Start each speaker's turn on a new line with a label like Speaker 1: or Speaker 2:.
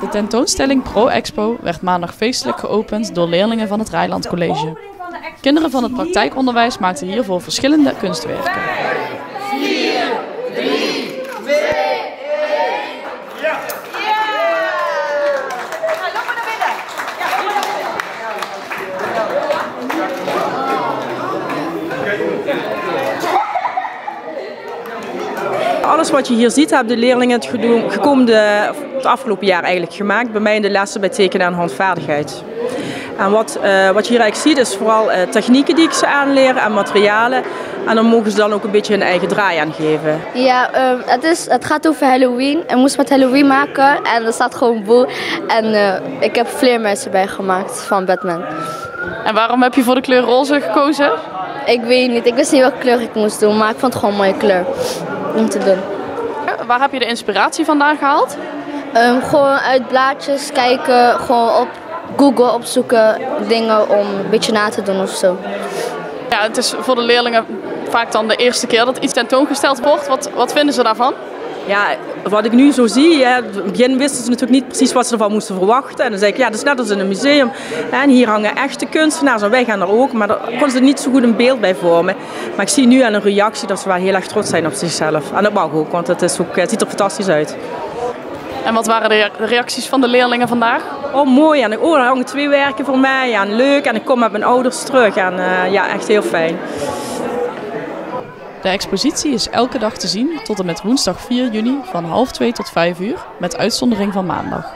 Speaker 1: De tentoonstelling Pro Expo werd maandag feestelijk geopend door leerlingen van het Rijland College. Kinderen van het praktijkonderwijs maakten hiervoor verschillende kunstwerken.
Speaker 2: 4, 3, 2, 1. Ja! Loop maar naar binnen.
Speaker 3: Alles wat je hier ziet, hebben de leerlingen het afgelopen jaar eigenlijk gemaakt. Bij mij in de lessen bij tekenen en handvaardigheid. En wat je hier eigenlijk ziet is vooral technieken die ik ze aanleer en materialen. En dan mogen ze dan ook een beetje hun eigen draai aan geven.
Speaker 4: Ja, het gaat over Halloween. Ik moest met Halloween maken en er staat gewoon boel. En ik heb vleermuizen bij gemaakt van Batman.
Speaker 1: En waarom heb je voor de kleur roze gekozen?
Speaker 4: Ik weet niet, ik wist niet welke kleur ik moest doen, maar ik vond het gewoon een mooie kleur om te doen.
Speaker 1: Waar heb je de inspiratie vandaan gehaald?
Speaker 4: Gewoon uit blaadjes kijken, gewoon op Google opzoeken dingen om een beetje na te doen of zo.
Speaker 1: Ja, het is voor de leerlingen vaak dan de eerste keer dat iets tentoongesteld wordt. Wat vinden ze daarvan?
Speaker 3: Ja, wat ik nu zo zie, in het begin wisten ze natuurlijk niet precies wat ze ervan moesten verwachten. En dan zei ik, ja, dat is net als in een museum. En hier hangen echte kunstenaars en wij gaan er ook, maar daar konden ze niet zo goed een beeld bij vormen. Maar ik zie nu aan een reactie dat ze wel heel erg trots zijn op zichzelf. En dat mag ook, want het ziet er fantastisch uit.
Speaker 1: En wat waren de reacties van de leerlingen vandaag?
Speaker 3: Oh, mooi. En er hangen 2 werken voor mij. En leuk. En ik kom met mijn ouders terug. En ja, echt heel fijn.
Speaker 1: De expositie is elke dag te zien tot en met woensdag 4 juni van 12:30 tot 5 uur, met uitzondering van maandag.